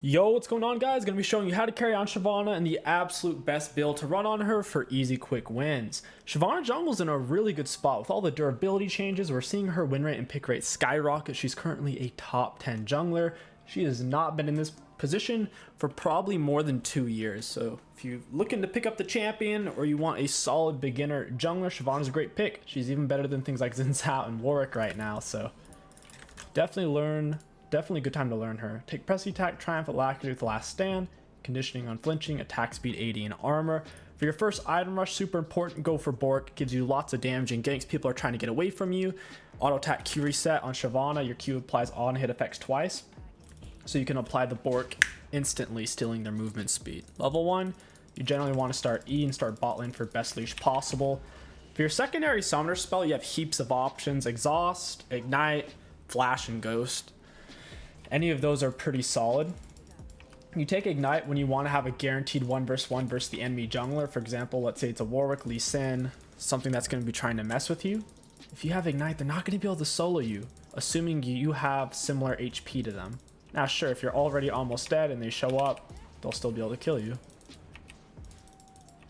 Yo, what's going on, guys? Gonna be showing you how to carry on Shyvana and the absolute best build to run on her for easy quick wins. Shyvana jungle's in a really good spot with all the durability changes. We're seeing her win rate and pick rate skyrocket. She's currently a top 10 jungler. She has not been in this position for probably more than 2 years. So if you're looking to pick up the champion or you want a solid beginner jungler, Shyvana's a great pick. She's even better than things like Xin Zhao and Warwick right now. So definitely a good time to learn her. Take Pressy Attack, Triumph, Alacrity with Last Stand, Conditioning, Unflinching, Attack Speed 80, and Armor. For your first item rush, super important, go for Bork. Gives you lots of damage and ganks. People are trying to get away from you. Auto attack Q reset on Shyvana. Your Q applies on hit effects twice. So you can apply the Bork instantly, stealing their movement speed. Level 1, you generally want to start E and start bot lane for best leash possible. For your secondary summoner spell, you have heaps of options. Exhaust, Ignite, Flash, and Ghost. Any of those are pretty solid. You take Ignite when you want to have a guaranteed 1v1 versus the enemy jungler. For example, let's say it's a Warwick, Lee Sin, something that's going to be trying to mess with you. If you have Ignite, they're not going to be able to solo you, assuming you have similar HP to them. Now sure, if you're already almost dead and they show up, they'll still be able to kill you.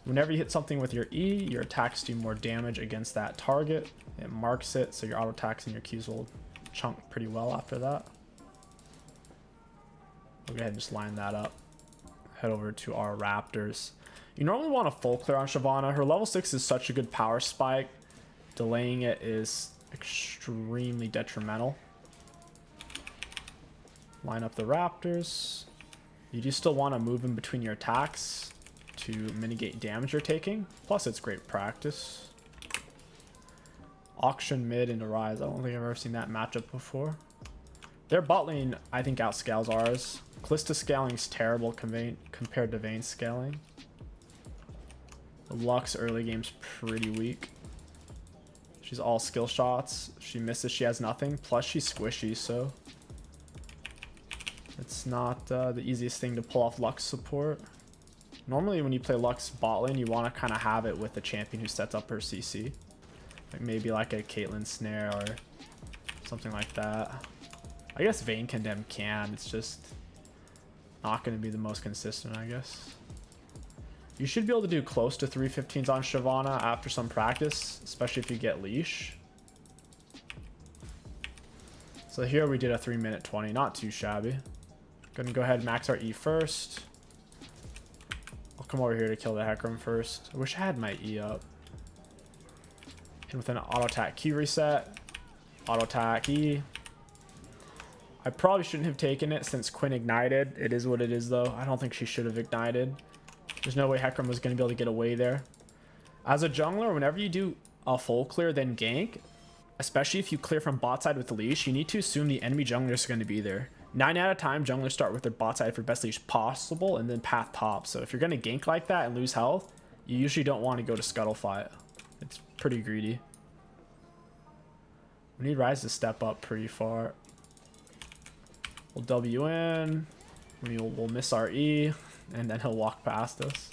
Whenever you hit something with your E, your attacks do more damage against that target. It marks it, so your auto attacks and your Qs will chunk pretty well after that. We'll go ahead and just line that up. Head over to our Raptors. You normally want a full clear on Shyvana. Her level 6 is such a good power spike. Delaying it is extremely detrimental. Line up the Raptors. You do still want to move in between your attacks to mitigate damage you're taking. Plus, it's great practice. Auction mid into Rise. I don't think I've ever seen that matchup before. Their bot lane, I think, outscales ours. Kalista scaling is terrible compared to Vayne scaling. The Lux early game's pretty weak. She's all skill shots. If she misses, she has nothing. Plus, she's squishy, so it's not the easiest thing to pull off Lux support. Normally, when you play Lux bot lane, you want to kind of have it with a champion who sets up her CC. Like maybe like a Caitlyn snare or something like that. I guess Vayne Condemn can. It's just not going to be the most consistent, I guess. You should be able to do close to 315s on Shyvana after some practice, especially if you get leash. So here we did a 3-minute 20, not too shabby. Gonna go ahead and max our E first. I'll come over here to kill the Hecarim first. I wish I had my E up. And with an auto attack Q reset, auto attack E. I probably shouldn't have taken it since Quinn ignited. It is what it is, though. I don't think she should have ignited. There's no way Hecarim was going to be able to get away there. As a jungler, whenever you do a full clear, then gank, especially if you clear from bot side with the leash, you need to assume the enemy jungler is going to be there. 9 out of 10 junglers start with their bot side for best leash possible and then path top. So if you're going to gank like that and lose health, you usually don't want to go to scuttle fight. It's pretty greedy. We need Rise to step up pretty far. We'll W in, we'll miss our E, and then he'll walk past us.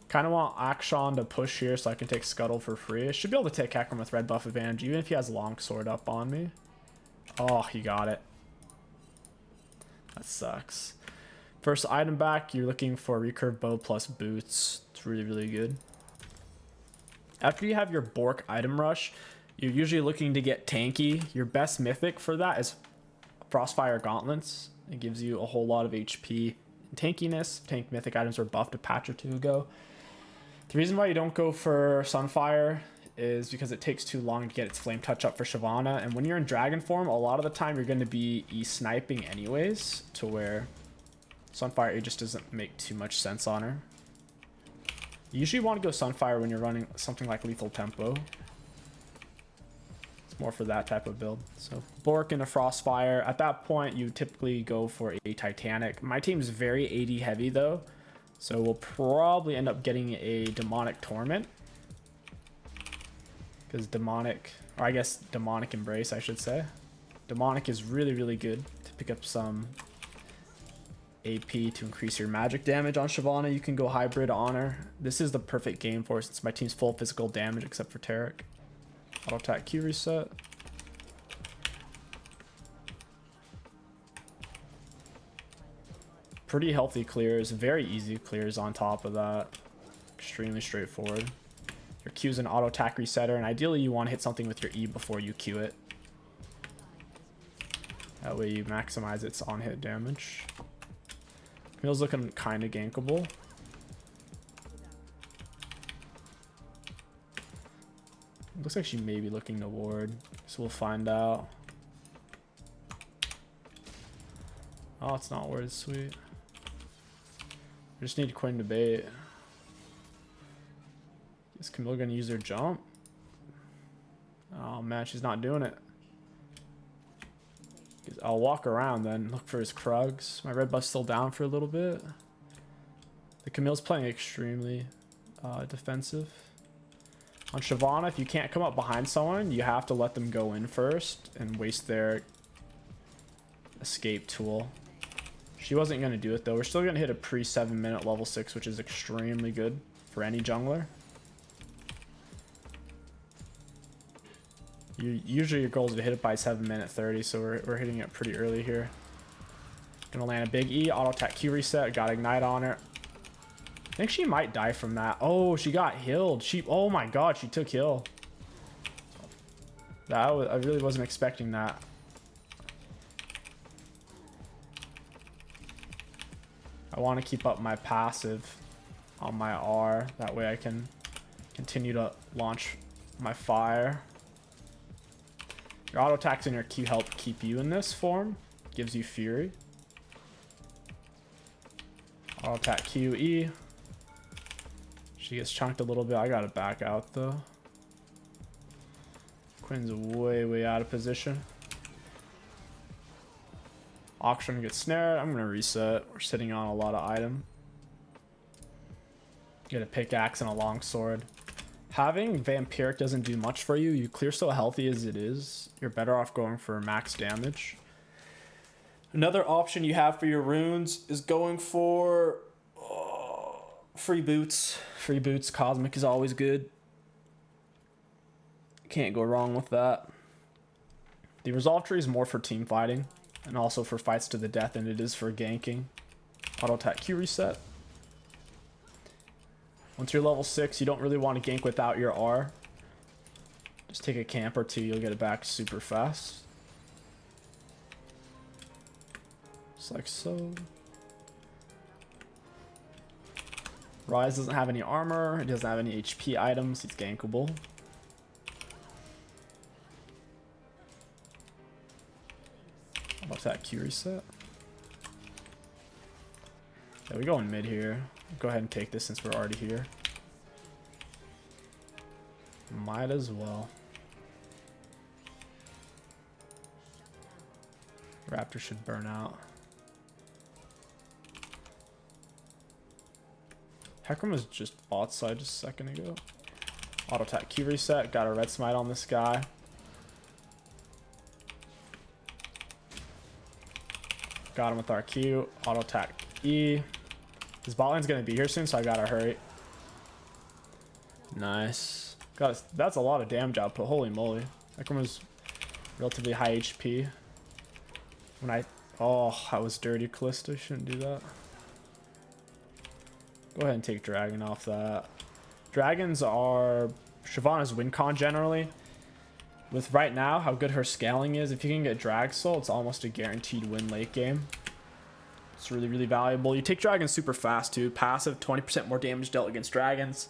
Kind of want Akshan to push here so I can take Scuttle for free. I should be able to take Hecarim with red buff advantage, even if he has Longsword up on me. Oh, he got it. That sucks. First item back, you're looking for Recurve Bow plus Boots. It's really, really good. After you have your Bork item rush, you're usually looking to get tanky. Your best mythic for that is Frostfire Gauntlets. It gives you a whole lot of HP and tankiness. Tank mythic items were buffed a patch or two ago. The reason why you don't go for Sunfire is because it takes too long to get its flame touch up for Shyvana, and when you're in dragon form, a lot of the time you're going to be sniping anyways, to where Sunfire, it just doesn't make too much sense on her. You usually want to go Sunfire when you're running something like Lethal Tempo. More for that type of build. So Bork and a Frostfire. At that point, you typically go for a Titanic. My team's very AD heavy though, so we'll probably end up getting a Demonic Torment. Because Demonic Embrace, I should say. Demonic is really, really good to pick up some AP to increase your magic damage on Shyvana. You can go hybrid on her. This is the perfect game for it since my team's full physical damage except for Taric. Auto attack Q reset. Pretty healthy clears, very easy clears on top of that. Extremely straightforward. Your Q is an auto attack resetter, and ideally you want to hit something with your E before you Q it. That way you maximize its on-hit damage. Camille's looking kind of gankable. Looks like she may be looking to ward, so we'll find out. Oh, it's not ward, sweet. We just need Quinn to bait. Is Camille gonna use her jump? Oh man, she's not doing it. I'll walk around then, look for his Krugs. My red buff's still down for a little bit. The Camille's playing extremely defensive. On Shyvana, if you can't come up behind someone, you have to let them go in first and waste their escape tool. She wasn't going to do it though. We're still going to hit a pre-7 minute level 6, which is extremely good for any jungler. Usually your goal is to hit it by 7 minute 30, so we're hitting it pretty early here. Gonna land a big E, auto attack Q reset, got ignite on her. I think she might die from that. Oh, she got healed. Oh my god, she took heal. I really wasn't expecting that. I want to keep up my passive on my R. That way I can continue to launch my fire. Your auto attacks and your Q help keep you in this form. Gives you fury. Auto attack Q, E. She gets chunked a little bit. I gotta back out though. Quinn's way out of position. Auction gets snared. I'm gonna reset. We're sitting on a lot of item. Get a pickaxe and a longsword. Having Vampiric doesn't do much for you. You clear so healthy as it is. You're better off going for max damage. Another option you have for your runes is going for free boots. Free boots. Cosmic is always good. Can't go wrong with that. The resolve tree is more for team fighting and also for fights to the death than it is for ganking. Auto attack Q reset. Once you're level 6, you don't really want to gank without your R. Just take a camp or two, you'll get it back super fast. Just like so. Rise doesn't have any armor, it doesn't have any HP items, he's gankable. What's that Q reset? Yeah, we go in mid here. Go ahead and take this since we're already here. Might as well. Raptor should burn out. Hecarim was just bot side just a second ago. Auto attack Q reset. Got a red smite on this guy. Got him with our Q. Auto attack E. His bot lane's gonna be here soon, so I gotta hurry. Nice. That's a lot of damage output. Holy moly. Hecarim was relatively high HP. Oh, that was dirty, Callista. Shouldn't do that. Go ahead and take Dragon off that. Dragons are Shyvana's win con generally. With right now how good her scaling is, if you can get Drag Soul, it's almost a guaranteed win late game. It's really valuable. You take dragons super fast too. Passive, 20% more damage dealt against dragons.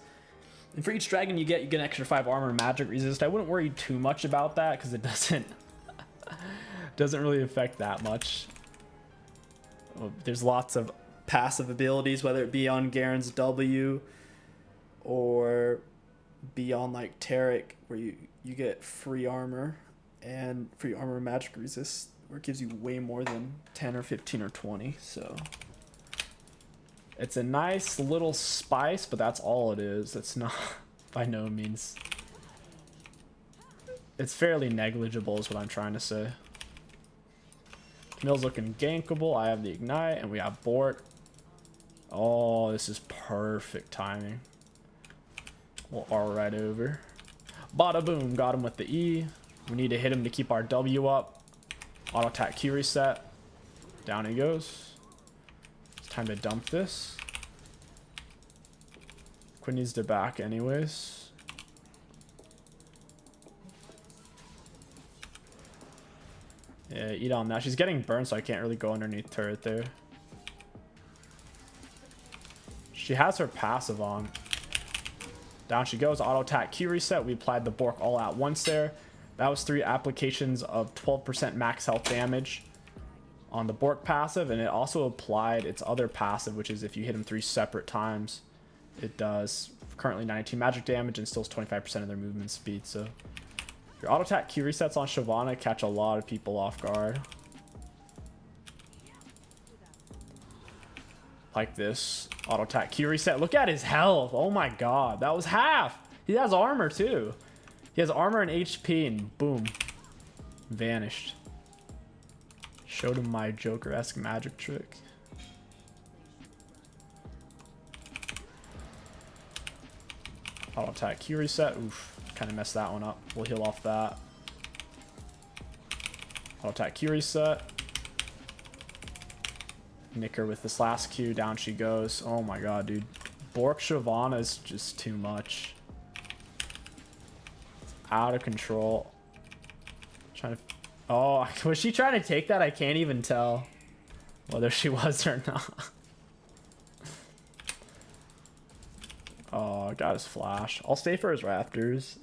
And for each dragon you get an extra 5 armor and magic resist. I wouldn't worry too much about that because it doesn't really affect that much. There's lots of passive abilities, whether it be on Garen's W or be on like Taric, where you get free armor and free armor and magic resist, where it gives you way more than 10 or 15 or 20. So it's a nice little spice, but that's all it is. It's not by no means. It's fairly negligible is what I'm trying to say. Camille's looking gankable. I have the ignite and we have Bort. Oh, this is perfect timing. We'll R right over. Bada boom, got him with the E. We need to hit him to keep our W up. Auto attack Q reset. Down he goes. It's Time to dump this. Quinn needs to back anyways. Yeah, eat on that. She's getting burned, so I can't really go underneath turret there. She has her passive on. Down she goes. Auto attack Q reset. We applied the Bork all at once there. That was 3 applications of 12% max health damage on the Bork passive, and it also applied its other passive, which is if you hit him 3 separate times, it does currently 19 magic damage and steals 25% of their movement speed. So your auto attack Q resets on Shyvana catch a lot of people off guard. Like this auto attack Q reset. Look at his health. Oh my god, that was half. He has armor too. He has armor and HP, and boom, vanished. Showed him my Joker-esque magic trick. Auto attack Q reset. Oof, kind of messed that one up. We'll heal off that. Auto attack Q reset. Nick her with this last Q. Down she goes. Oh my god, dude. Bork Shyvana is just too much. It's out of control. Trying to... Oh, was she trying to take that? I can't even tell whether she was or not. Oh, got his flash. I'll stay for his Raptors.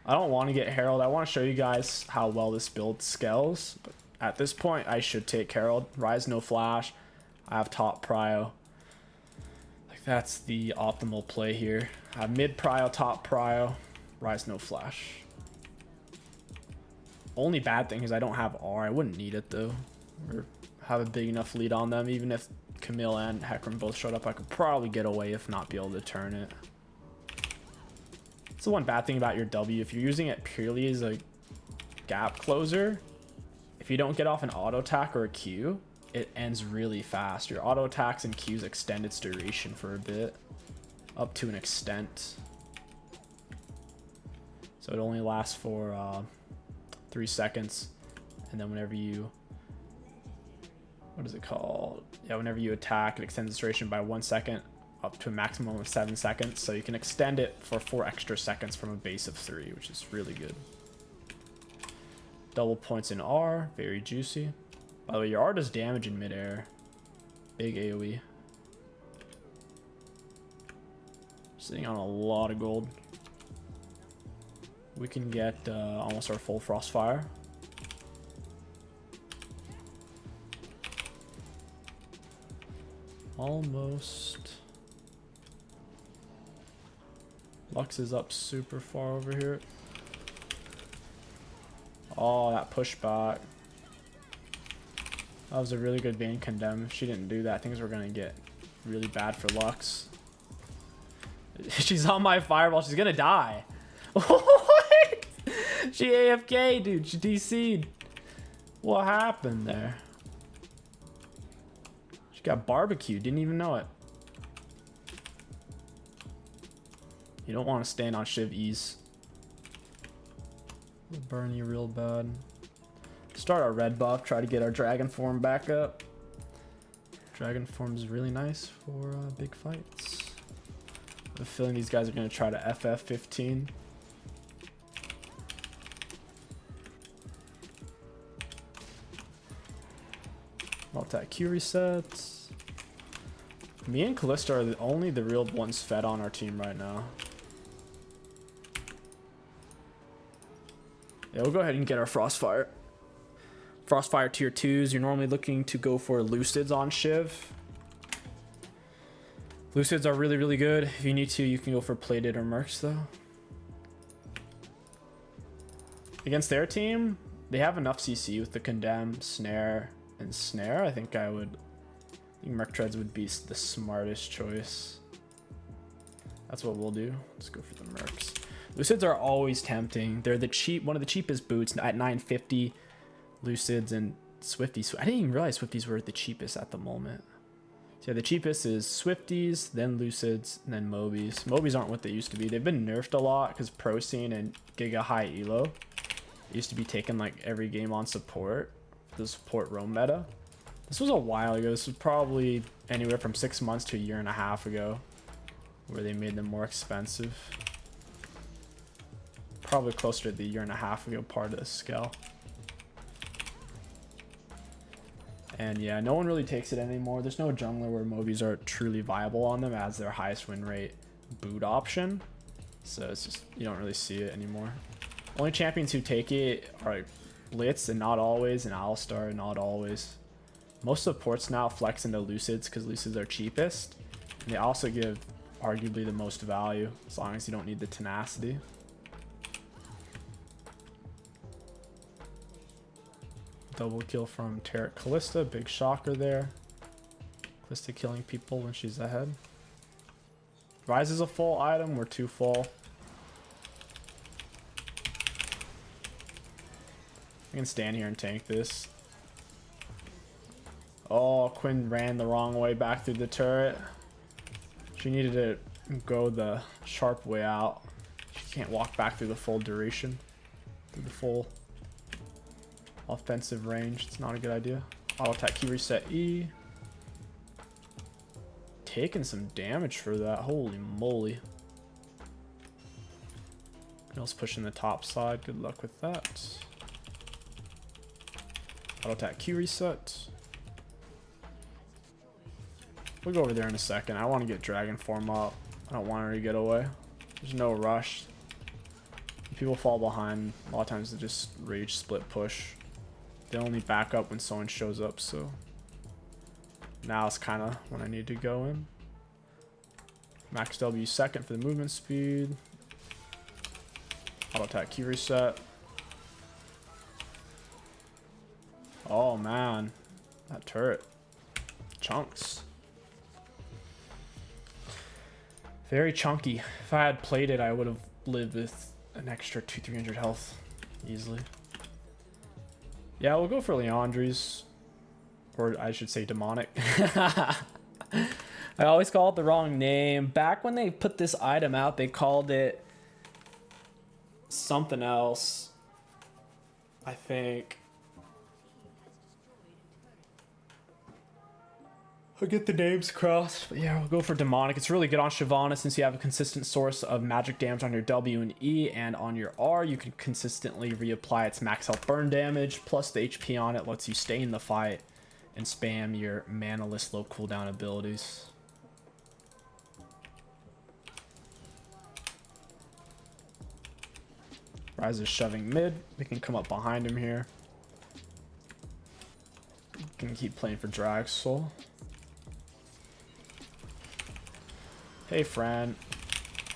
I don't want to get Herald. I want to show you guys how well this build scales. But at this point, I should take Herald. Rise no flash. I have top prio. Like, that's the optimal play here. I have mid prio, top prio, rise no flash. Only bad thing is I don't have R. I wouldn't need it though, or have a big enough lead on them. Even if Camille and Hecarim both showed up, I could probably get away if not be able to turn it. It's the one bad thing about your W. If you're using it purely as a gap closer, if you don't get off an auto attack or a Q, it ends really fast. Your auto attacks and Qs extend its duration for a bit, up to an extent. So it only lasts for 3 seconds, and then whenever you, what is it called? Yeah, whenever you attack, it extends its duration by 1 second, up to a maximum of 7 seconds. So you can extend it for 4 extra seconds from a base of 3, which is really good. Double points in R, very juicy. By the way, your R does damage in midair. Big AoE. Sitting on a lot of gold. We can get almost our full Frostfire. Almost. Lux is up super far over here. Oh, that pushback. That was a really good Bane Condemn. If she didn't do that, things were going to get really bad for Lux. She's on my fireball. She's going to die. What? She AFK, dude. She DC'd. What happened there? She got barbecued. Didn't even know it. You don't want to stand on Shiv E's. We'll burn you real bad. Start our red buff. Try to get our dragon form back up. Dragon form is really nice for big fights. I have a feeling these guys are going to try to FF 15. Multi Q resets. Me and Callista are only the real ones fed on our team right now. Yeah, we'll go ahead and get our Frostfire. Frostfire tier 2s. You're normally looking to go for Lucids on Shiv. Lucids are really, really good. If you need to, you can go for Plated or Mercs though. Against their team, they have enough CC with the Condemn, Snare, and Snare. I think Merc Treads would be the smartest choice. That's what we'll do. Let's go for the Mercs. Lucids are always tempting. They're one of the cheapest boots at 950. Lucids and Swifties. I didn't even realize Swifties were the cheapest at the moment. So yeah, the cheapest is Swifties, then Lucids, and then Mobies. Mobies aren't what they used to be. They've been nerfed a lot because Pro Scene and Giga High Elo used to be taken like every game on support. The support roam meta. This was a while ago. This was probably anywhere from 6 months to a year and a half ago, where they made them more expensive. Probably closer to the year and a half ago part of the scale. And yeah, no one really takes it anymore. There's no jungler where Mobies are truly viable on them as their highest win rate boot option. So it's just, you don't really see it anymore. Only champions who take it are like Blitz and not always, and Alistar and not always. Most supports now flex into Lucids because Lucids are cheapest. And they also give arguably the most value as long as you don't need the tenacity. Double kill from Tarek Callista, big shocker there. Callista killing people when she's ahead. Rise is a full item, we're 2 full. I can stand here and tank this. Oh, Quinn ran the wrong way back through the turret. She needed to go the sharp way out. She can't walk back through the full duration. Through the full offensive range. It's not a good idea. Auto attack key reset E. Taking some damage for that. Holy moly. Else pushing the top side. Good luck with that. Auto attack Q reset. We'll go over there in a second. I want to get Dragon Form up. I don't want her to get away. There's no rush. People fall behind. A lot of times they just rage split push. They only back up when someone shows up, so now it's kind of when I need to go in. Max W second for the movement speed. Auto attack key reset. Oh man, that turret. Chunks. Very chunky. If I had played it, I would have lived with an extra 200-300 health easily. Yeah, we'll go for Leandri's. Or I should say demonic. I always call it the wrong name. Back when they put this item out, they called it something else. I think. I'll get the names crossed. But yeah, we'll go for demonic. It's really good on Shyvana since you have a consistent source of magic damage on your W and E, and on your R you can consistently reapply its max health burn damage, plus the HP on it lets you stay in the fight and spam your mana-less low cooldown abilities. Rise is shoving mid. We can come up behind him here. We can keep playing for Drag Soul. Hey, friend.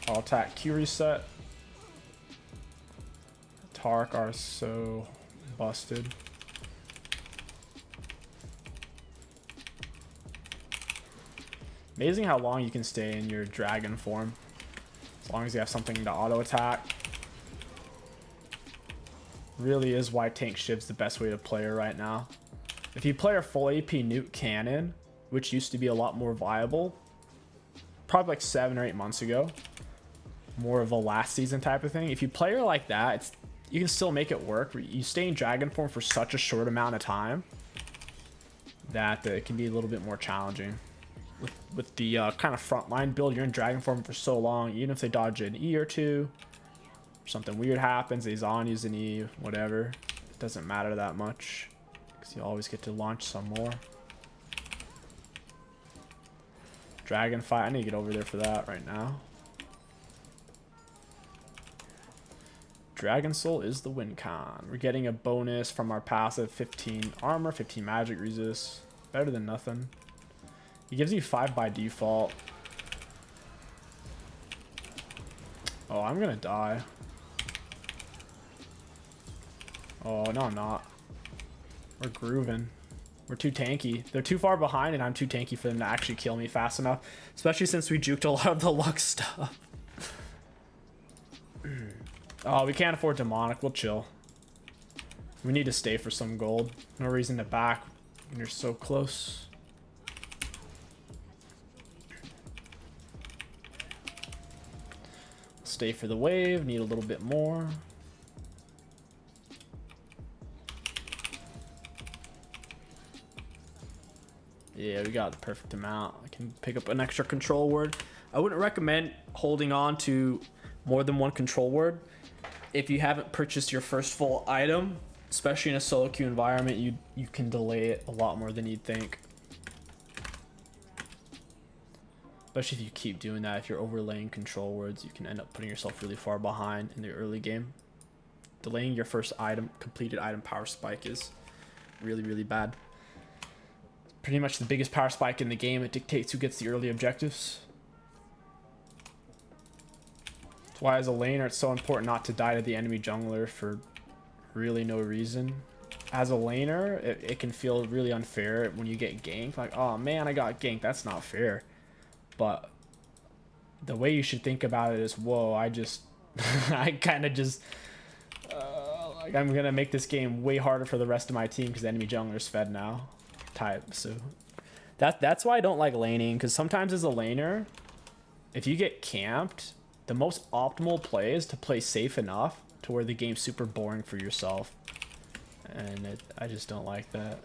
I'll attack Q reset. Tark are so busted. Amazing how long you can stay in your dragon form. As long as you have something to auto attack. Really is why tank Shiv's the best way to play her right now. If you play her full AP nuke cannon, which used to be a lot more viable, probably like 7 or 8 months ago, more of a last season type of thing. If you play her like that, you can still make it work. You stay in dragon form for such a short amount of time that it can be a little bit more challenging. With the kind of frontline build, you're in dragon form for so long, even if they dodge an E or two, something weird happens, they Zon use an E, whatever, it doesn't matter that much because you always get to launch some more. Dragon fight, I need to get over there for that right now. Dragon Soul is the win con. We're getting a bonus from our passive, 15 armor, 15 magic resist. Better than nothing. He gives you 5 by default. Oh, I'm gonna die. Oh, no, I'm not. We're grooving. We're too tanky. They're too far behind, and I'm too tanky for them to actually kill me fast enough. Especially since we juked a lot of the luck stuff. Oh, we can't afford demonic. We'll chill. We need to stay for some gold. No reason to back when you're so close. Stay for the wave. Need a little bit more. Yeah, we got the perfect amount. I can pick up an extra control word. I wouldn't recommend holding on to more than one control word if you haven't purchased your first full item, especially in a solo queue environment. You can delay it a lot more than you'd think. Especially if you keep doing that, if you're overlaying control words, you can end up putting yourself really far behind in the early game. Delaying your first item, completed item power spike is really, really bad. Pretty much the biggest power spike in the game. It dictates who gets the early objectives. That's why as a laner, it's so important not to die to the enemy jungler for really no reason. As a laner, it can feel really unfair when you get ganked. Like, oh man, I got ganked. That's not fair. But the way you should think about it is, whoa, I kind of just... like, I'm going to make this game way harder for the rest of my team because the enemy jungler's fed now. Type. So that's why I don't like laning, because sometimes as a laner, if you get camped, the most optimal play is to play safe enough to where the game's super boring for yourself, and I just don't like that.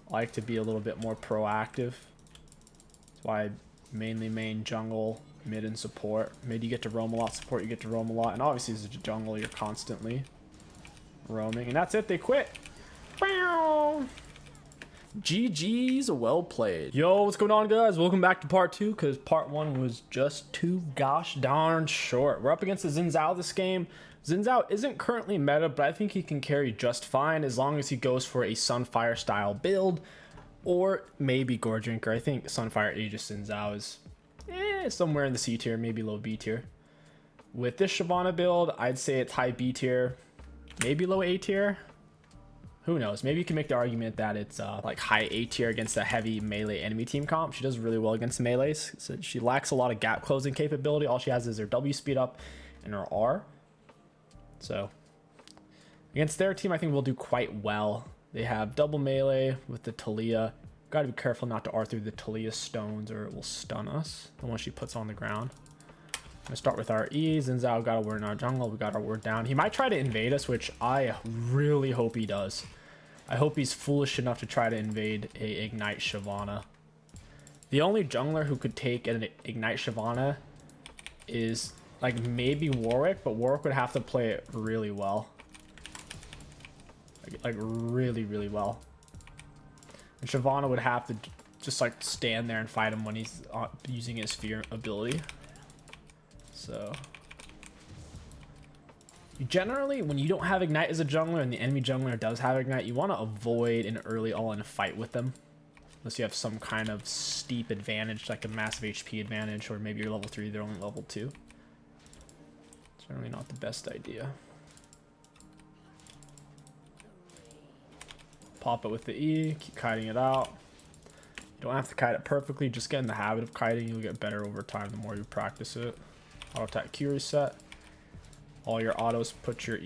I like to be a little bit more proactive. That's why I mainly main jungle, mid, and support. Mid you get to roam a lot, support you get to roam a lot, and obviously as a jungle you're constantly roaming. And that's it, they quit. GG's, well played. Yo, what's going on, guys? Welcome back to part 2, because part 1 was just too gosh darn short. We're up against the Xin Zhao this game. Xin Zhao isn't currently meta, but I think he can carry just fine as long as he goes for a Sunfire style build, or maybe Gore Drinker. I think Sunfire Aegis Xin Zhao is somewhere in the C tier, maybe low B tier. With this Shyvana build, I'd say it's high B tier, maybe low A tier. Who knows? Maybe you can make the argument that it's like high A tier against a heavy melee enemy team comp. She does really well against melees. So she lacks a lot of gap closing capability. All she has is her W speed up and her R. So against their team, I think we'll do quite well. They have double melee with the Talia. Gotta be careful not to R through the Talia stones or it will stun us, the one she puts on the ground. I'm gonna start with our E. Xin Zhao got a word in our jungle. We got our word down. He might try to invade us, which I really hope he does. I hope he's foolish enough to try to invade a Ignite Shyvana. The only jungler who could take an Ignite Shyvana is like maybe Warwick, but Warwick would have to play it really well. Like really, really well. And Shyvana would have to just like stand there and fight him when he's using his fear ability. So generally, when you don't have Ignite as a jungler and the enemy jungler does have Ignite, you want to avoid an early all-in fight with them. Unless you have some kind of steep advantage, like a massive HP advantage, or maybe you're level 3, they're only level 2. It's generally not the best idea. Pop it with the E, keep kiting it out. You don't have to kite it perfectly, just get in the habit of kiting. You'll get better over time the more you practice it. Auto attack Q reset. All your autos put your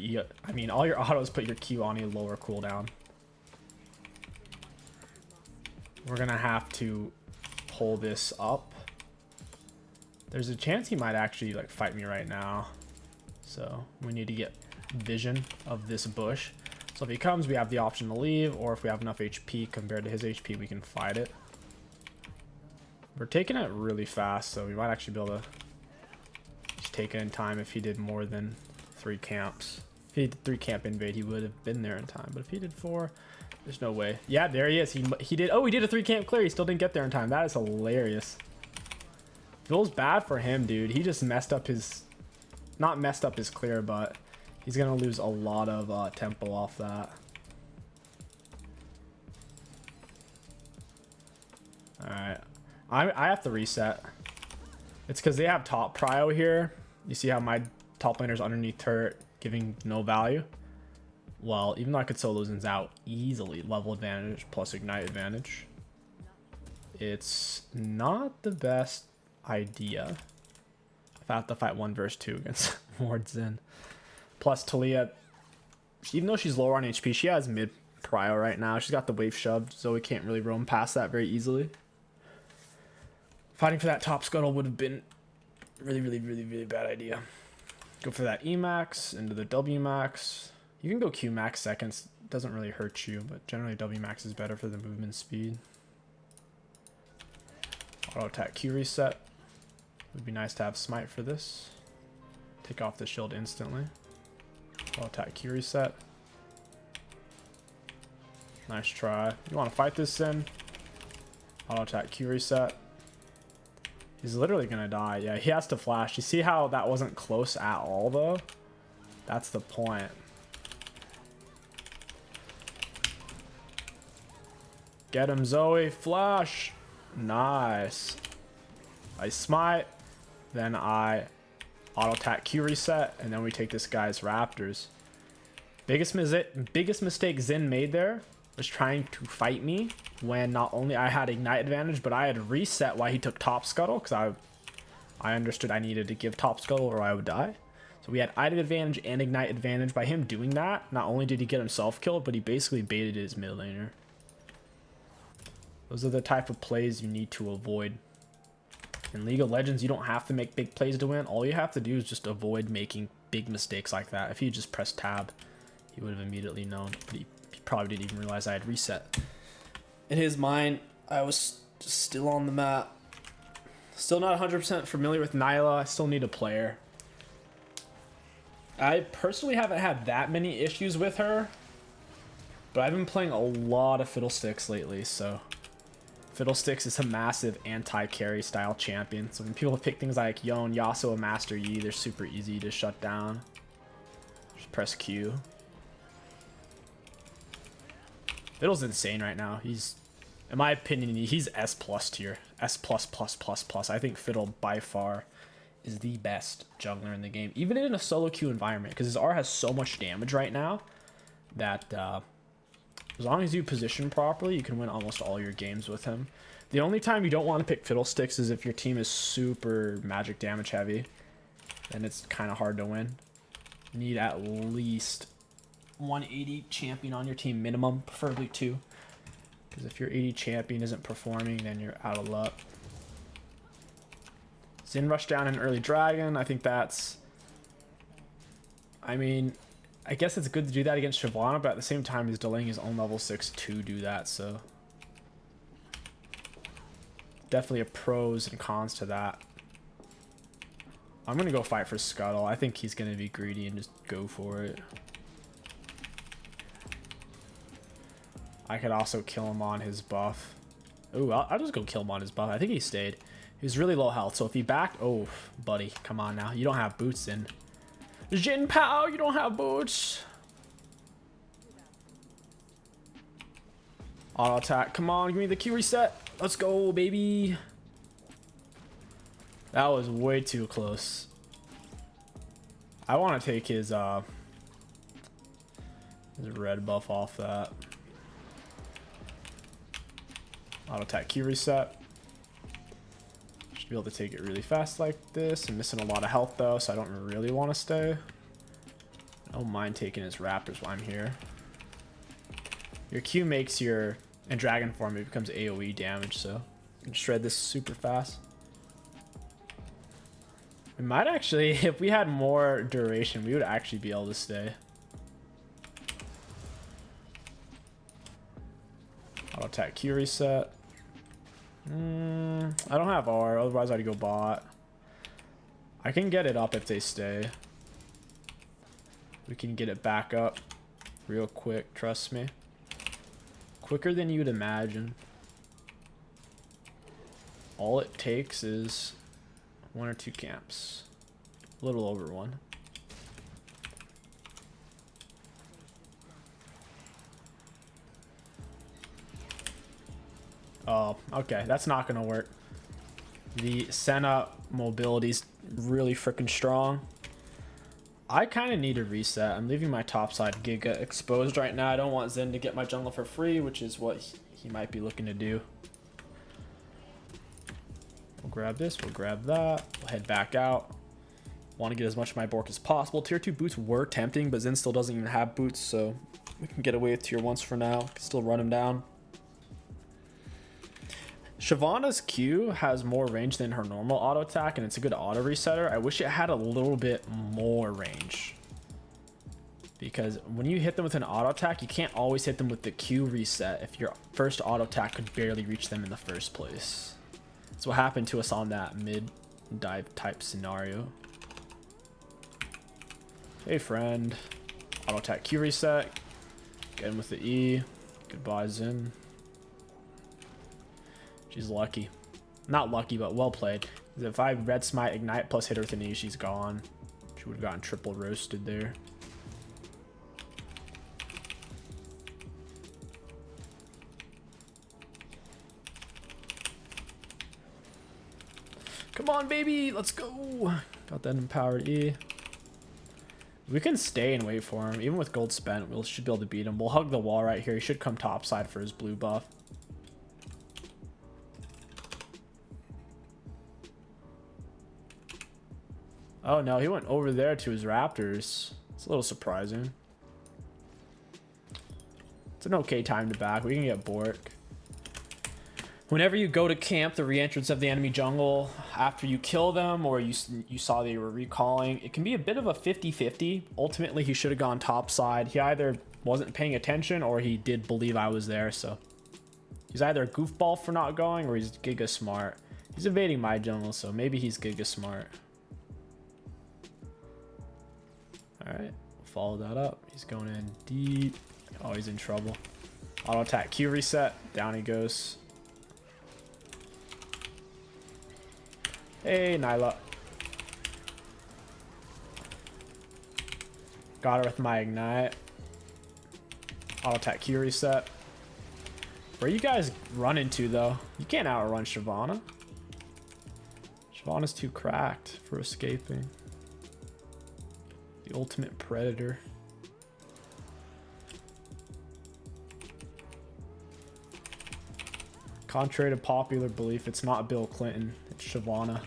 all your autos put your Q on a lower cooldown. We're gonna have to pull this up. There's a chance he might actually like fight me right now. So we need to get vision of this bush. So if he comes, we have the option to leave, or if we have enough HP compared to his HP, we can fight it. We're taking it really fast, so we might actually be able to take it in time if he did more than 3 camps. If he did 3 camp invade, he would have been there in time. But if he did 4, there's no way. Yeah, there he is. He did. Oh, he did a 3 camp clear. He still didn't get there in time. That is hilarious. Feels bad for him, dude. He just messed up his, not messed up his clear, but he's gonna lose a lot of tempo off that. All right, I have to reset. It's because they have top prio here. You see how my top laner's underneath turret, giving no value? Well, even though I could solo Xin Zhao easily, level advantage plus ignite advantage, it's not the best idea if I have to fight 1 versus 2 against Ward Xin. Plus Talia, even though she's lower on HP, she has mid prio right now. She's got the wave shoved, so we can't really roam past that very easily. Fighting for that top scuttle would have been really bad idea. Go for that E max into the W max. You can go Q max seconds, doesn't really hurt you, but generally W max is better for the movement speed. Auto attack Q reset. Would be nice to have smite for this. Take off the shield instantly. Auto attack Q reset. Nice try. You want to fight this Zen? Auto attack Q reset. He's literally gonna die. Yeah, he has to flash. You see how that wasn't close at all though? That's the point. Get him, Zoe. Flash. Nice. I smite. Then I auto attack Q reset. And then we take this guy's raptors. Biggest mistake Xin made there was trying to fight me when not only I had ignite advantage, but I had reset while he took top scuttle, because I understood I needed to give top scuttle or I would die. So we had item advantage and ignite advantage. By him doing that, not only did he get himself killed, but he basically baited his mid laner. Those are the type of plays you need to avoid. In League of Legends, you don't have to make big plays to win. All you have to do is just avoid making big mistakes like that. If he just pressed tab, he would have immediately known, but he probably didn't even realize I had reset. In his mind, I was still on the map. Still not 100% familiar with Nyla. I still need a player. I personally haven't had that many issues with her, but I've been playing a lot of Fiddlesticks lately, so Fiddlesticks is a massive anti-carry style champion. So when people pick things like Yone, Yasuo, Master Yi, they're super easy to shut down. Just press Q. Fiddle's insane right now. He's, in my opinion, he's S+ tier. S+++++. I think Fiddle by far is the best jungler in the game, even in a solo queue environment, because his R has so much damage right now that as long as you position properly, you can win almost all your games with him. The only time you don't want to pick Fiddlesticks is if your team is super magic damage heavy, then it's kind of hard to win. You need at least 180 champion on your team minimum, preferably 2, because if your 80 champion isn't performing, then you're out of luck. Xin rush down an early dragon. I think that's, I mean, I guess it's good to do that against Shyvana, but at the same time he's delaying his own level 6 to do that, so definitely a pros and cons to that. I'm gonna go fight for Scuttle. I think he's gonna be greedy and just go for it. I could also kill him on his buff. Ooh, I'll just go kill him on his buff. I think he stayed. He was really low health, so if he backed... Oh, buddy, come on now. You don't have boots in. Jin Pao, you don't have boots. Auto attack. Come on, give me the Q reset. Let's go, baby. That was way too close. I want to take his red buff off that. Auto attack Q reset. Should be able to take it really fast like this. I'm missing a lot of health though, so I don't really want to stay. I don't mind taking his raptors while I'm here. Your Q makes your, in dragon form, it becomes AoE damage, so you can shred this super fast. We might actually, if we had more duration, we would actually be able to stay. Auto attack Q reset. I don't have R, otherwise I'd go bot. I can get it up if they stay. We can get it back up real quick, trust me. Quicker than you'd imagine. All it takes is 1 or 2 camps. A little over 1. Oh, okay, that's not gonna work. The Senna mobility's really freaking strong. I kind of need a reset. I'm leaving my top side Giga exposed right now. I don't want Zen to get my jungle for free, which is what he might be looking to do. We'll grab this, we'll grab that. We'll head back out. Want to get as much of my Bork as possible. Tier 2 boots were tempting, but Zen still doesn't even have boots, so we can get away with tier 1s for now. Can still run him down. Shyvana's Q has more range than her normal auto attack, and it's a good auto resetter. I wish it had a little bit more range, because when you hit them with an auto attack, you can't always hit them with the Q reset if your first auto attack could barely reach them in the first place. That's what happened to us on that mid dive type scenario. Hey friend. Auto attack Q reset. Get in with the E. Goodbye Zin. She's lucky. Not lucky, but well played. If I red smite ignite plus hit her with an E, she's gone. She would have gotten triple roasted there. Come on, baby, let's go. Got that empowered E. We can stay and wait for him. Even with gold spent, we should be able to beat him. We'll hug the wall right here. He should come topside for his blue buff. Oh no, he went over there to his raptors. It's a little surprising. It's an okay time to back. We can get Bork. Whenever you go to camp the re-entrance of the enemy jungle, after you kill them or you saw they were recalling, it can be a bit of a 50-50. Ultimately, he should have gone topside. He either wasn't paying attention or he did believe I was there, so he's either a goofball for not going or he's giga smart. He's invading my jungle, so maybe he's giga smart. Alright, follow that up. He's going in deep. Oh, he's in trouble. Auto attack Q reset. Down he goes. Hey, Nyla. Got her with my ignite. Auto attack Q reset. Where you guys run into, though? You can't outrun Shyvana. Shyvana's too cracked for escaping. The ultimate predator. Contrary to popular belief, it's not Bill Clinton, it's Shyvana.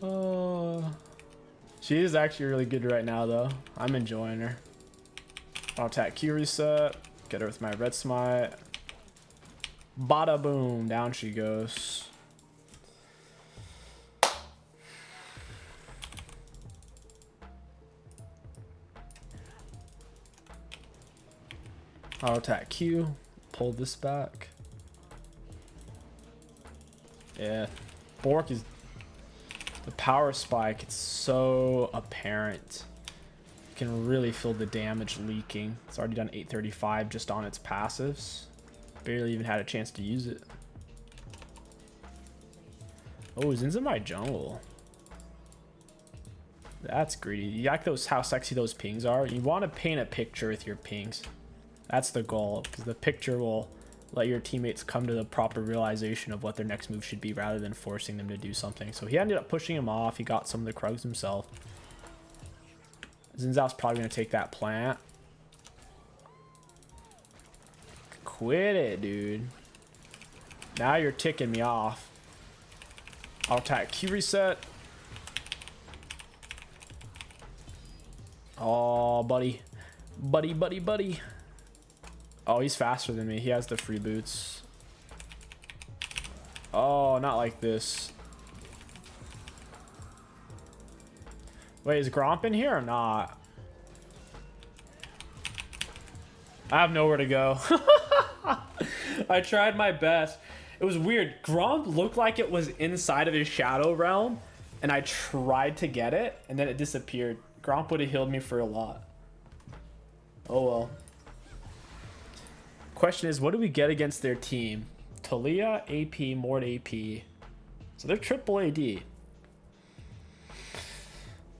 Oh, she is actually really good right now, though. I'm enjoying her. I'll attack Q reset. Get her with my red smite. Bada boom, down she goes. Auto attack Q, pull this back. Yeah, Bork is the power spike. It's so apparent. You can really feel the damage leaking. It's already done 835 just on its passives. Barely even had a chance to use it. Oh, Zin's in my jungle. That's greedy. You like those how sexy those pings are? You want to paint a picture with your pings. That's the goal, because the picture will let your teammates come to the proper realization of what their next move should be rather than forcing them to do something. So he ended up pushing him off. He got some of the Krugs himself. Xin Zhao's probably going to take that plant. Quit it, dude. Now you're ticking me off. I'll attack Q reset. Oh, buddy. Buddy, buddy, buddy. Oh, he's faster than me. He has the free boots. Oh, not like this. Wait, is Gromp in here or not? I have nowhere to go. I tried my best. It was weird. Gromp looked like it was inside of his shadow realm, and I tried to get it, and then it disappeared. Gromp would have healed me for a lot. Oh well. Question is, what do we get against their team? Talia, AP, Mort AP. So they're triple AD. It's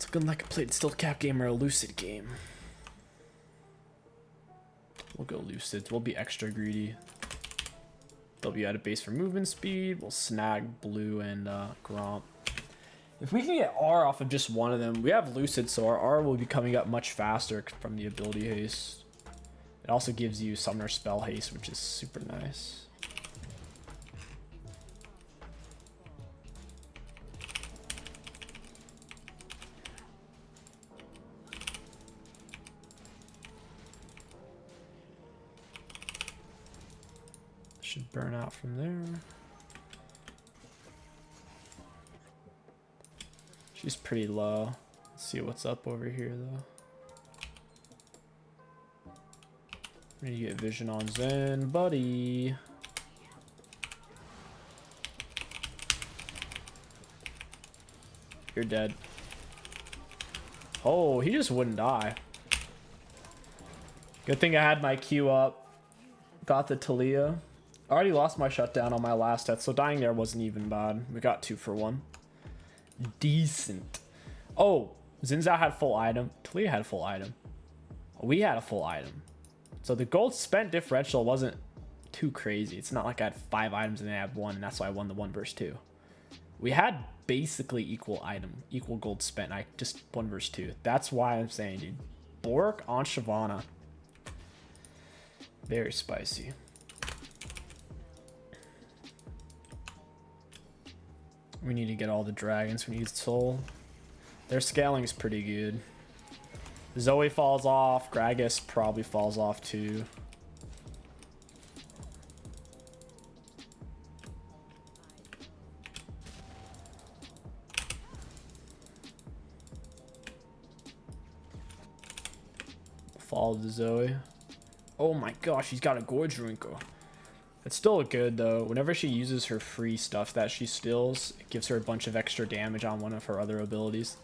looking like I played Still Cap game or a Lucid game. We'll go Lucid. We'll be extra greedy. W at a base for movement speed. We'll snag Blue and Gromp. If we can get R off of just one of them, we have Lucid, so our R will be coming up much faster from the ability haste. It also gives you Summoner Spell Haste, which is super nice. Should burn out from there. She's pretty low. Let's see what's up over here, though. We need to get vision on Zen, buddy. You're dead. Oh, he just wouldn't die. Good thing I had my Q up. Got the Talia. I already lost my shutdown on my last death, so dying there wasn't even bad. We got 2 for 1. Decent. Oh, Zinzao had full item. Talia had full item. We had a full item. So the gold spent differential wasn't too crazy. It's not like I had 5 items and I had 1, and that's why I won the 1 versus 2. We had basically equal gold spent. I just 1 versus 2. That's why I'm saying, dude. Bork on Shyvana. Very spicy. We need to get all the dragons. We need soul. Their scaling is pretty good. Zoe falls off. Gragas probably falls off too. Follow the Zoe. Oh my gosh, she's got a Gorge Rinko. It's still good though. Whenever she uses her free stuff that she steals, it gives her a bunch of extra damage on one of her other abilities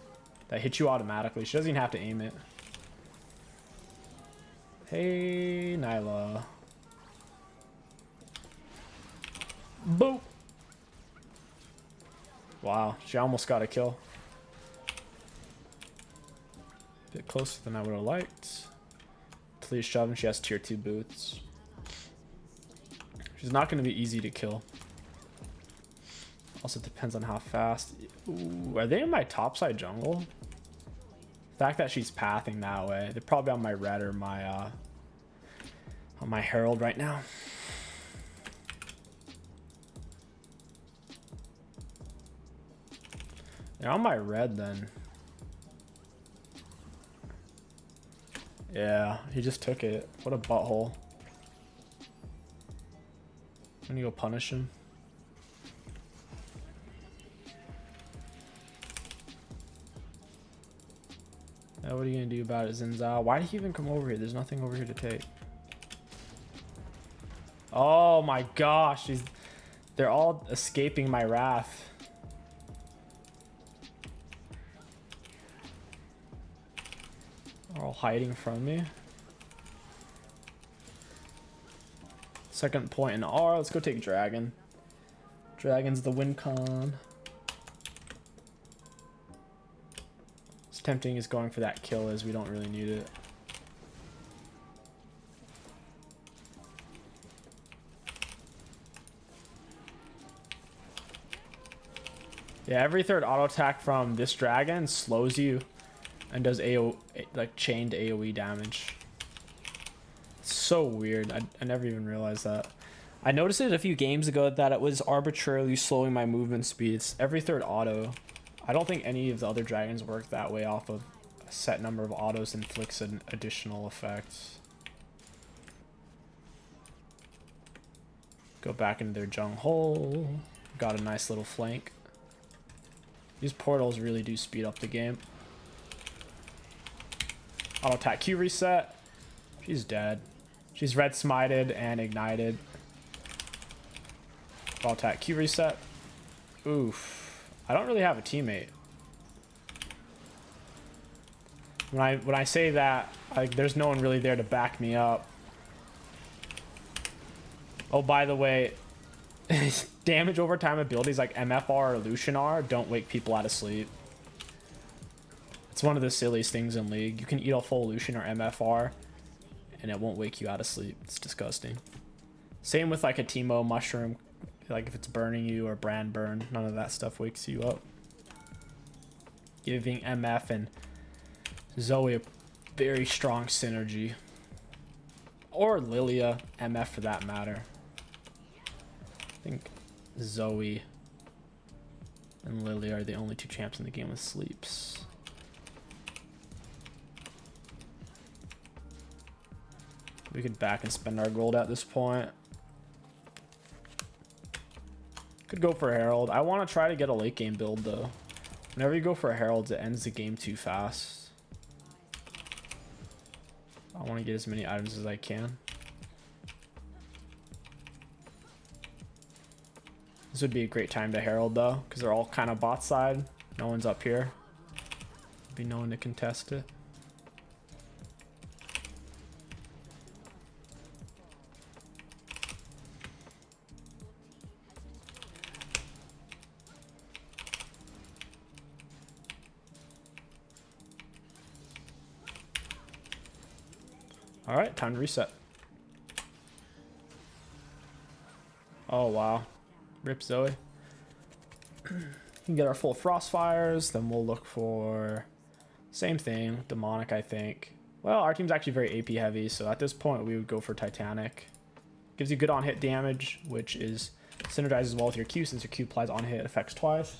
that hit you automatically. She doesn't even have to aim it. Hey, Nyla. Boop. Wow, she almost got a kill. Bit closer than I would have liked. Talia's shoving. She has tier 2 boots. She's not going to be easy to kill. Also depends on how fast. Ooh, are they in my topside jungle? The fact that she's pathing that way. They're probably on my red or my on my herald right now. They're on my red then. Yeah, he just took it. What a butthole. I'm gonna go punish him. Now what are you gonna do about it, Zinzao? Why did he even come over here? There's nothing over here to take. Oh my gosh, they're all escaping my wrath. They're all hiding from me. Second point in R. Let's go take Dragon. Dragon's the win con. It's tempting is going for that kill as we don't really need it. Yeah, every third auto attack from this dragon slows you and does like chained AoE damage. It's so weird. I never even realized that. I noticed it a few games ago that it was arbitrarily slowing my movement speeds. Every third auto. I don't think any of the other dragons work that way off of a set number of autos inflicts an additional effect. Go back into their Jung hole. Got a nice little flank. These portals really do speed up the game. Auto attack Q reset. She's dead. She's red smited and ignited. Auto attack Q reset. Oof. I don't really have a teammate. When I say that, like, there's no one really there to back me up. Oh, by the way, damage over time abilities like MFR or Lucianar don't wake people out of sleep. It's one of the silliest things in League. You can eat a full Lucian or MFR and it won't wake you out of sleep. It's disgusting. Same with like a Teemo mushroom. Like if it's burning you or brand burn, none of that stuff wakes you up. Giving MF and Zoe a very strong synergy. Or Lilia, MF for that matter. I think Zoe and Lilia are the only 2 champs in the game with sleeps. We could back and spend our gold at this point. Could go for a Herald. I want to try to get a late game build though. Whenever you go for a Herald, it ends the game too fast. I want to get as many items as I can. This would be a great time to herald though, because they're all kind of bot side. No one's up here. Be no one to contest it. All right, time to reset. Oh, wow. Rip Zoe. We can get our full Frostfires. Then we'll look for same thing. Demonic, I think. Well, our team's actually very AP heavy. So at this point, we would go for Titanic. Gives you good on-hit damage, which is synergizes well with your Q since your Q applies on-hit effects twice.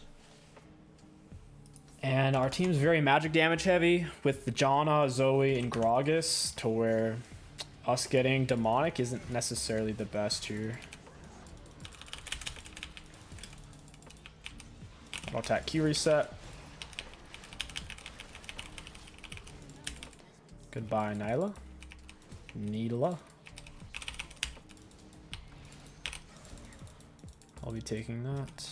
And our team's very magic damage heavy with the Janna, Zoe, and Gragas, to where us getting Demonic isn't necessarily the best here. I'll attack Q reset. Goodbye, Nyla. Needla. I'll be taking that.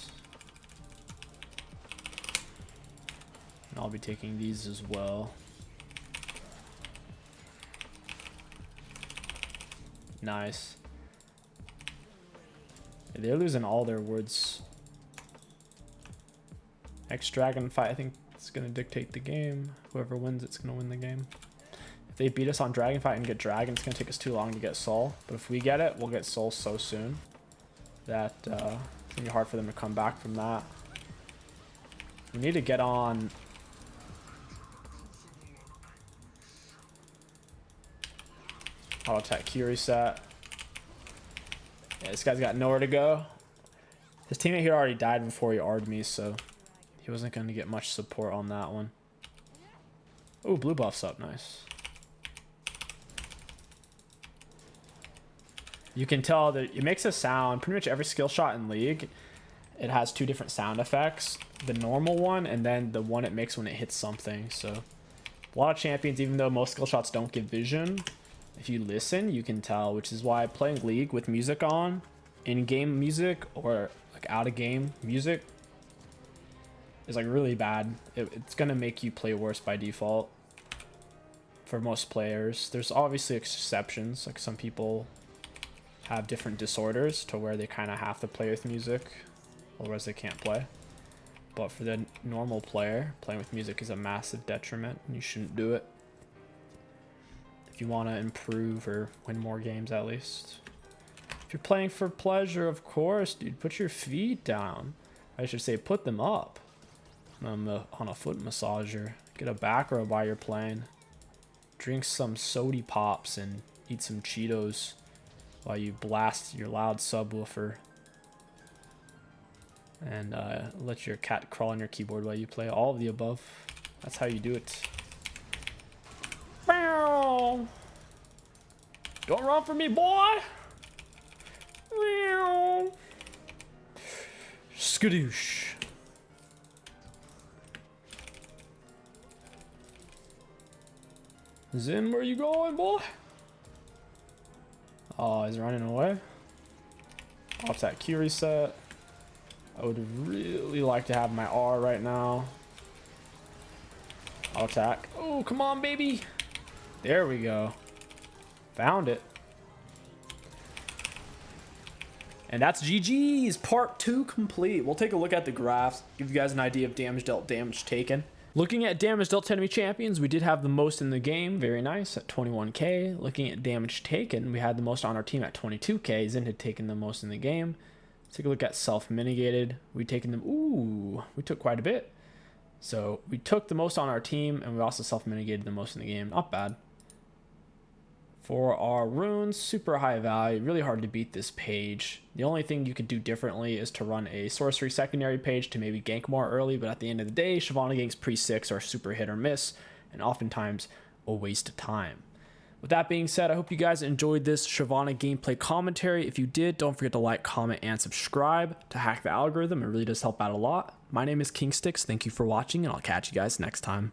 And I'll be taking these as well. Nice. They're losing all their words. Next dragon fight, I think it's going to dictate the game. Whoever wins, it's going to win the game. If they beat us on dragon fight and get dragon, it's going to take us too long to get soul. But if we get it, we'll get soul so soon that it's going to be hard for them to come back from that. We need to get on... I'll attack Q reset. Yeah, this guy's got nowhere to go. His teammate here already died before he R'd me, so he wasn't going to get much support on that one. Oh, blue buff's up. Nice. You can tell that it makes a sound. Pretty much every skill shot in League, it has two different sound effects. The normal one and then the one it makes when it hits something. So a lot of champions, even though most skill shots don't give vision, if you listen, you can tell, which is why playing League with music on, in-game music or like out-of-game music is like really bad. It's gonna make you play worse by default for most players. There's obviously exceptions, like some people have different disorders to where they kind of have to play with music, otherwise they can't play. But for the normal player, playing with music is a massive detriment, and you shouldn't do it if you want to improve or win more games at least. If you're playing for pleasure, of course, dude, put your feet down. I should say put them up on a foot massager. Get a back rub while you're playing. Drink some sody pops and eat some Cheetos while you blast your loud subwoofer. And let your cat crawl on your keyboard while you play. All of the above. That's how you do it. Don't run from me, boy! Skadoosh. Zin, where you going, boy? Oh, he's running away. I'll attack Q reset. I would really like to have my R right now. I'll attack. Oh, come on, baby. There we go. Found it. And that's GG's. Part 2 complete. We'll take a look at the graphs, give you guys an idea of damage dealt, damage taken. Looking at damage dealt to enemy champions, we did have the most in the game. Very nice at 21k. Looking at damage taken, we had the most on our team at 22k. Zin had taken the most in the game. Let's take a look at self-mitigated. We taken them. Ooh, we took quite a bit. So we took the most on our team, and we also self-mitigated the most in the game. Not bad. For our runes, super high value, really hard to beat this page. The only thing you could do differently is to run a sorcery secondary page to maybe gank more early, but at the end of the day, Shyvana ganks pre-6 are super hit or miss, and oftentimes a waste of time. With that being said, I hope you guys enjoyed this Shyvana gameplay commentary. If you did, don't forget to like, comment, and subscribe to hack the algorithm. It really does help out a lot. My name is 𝐒𝐋𝐒. Thank you for watching, and I'll catch you guys next time.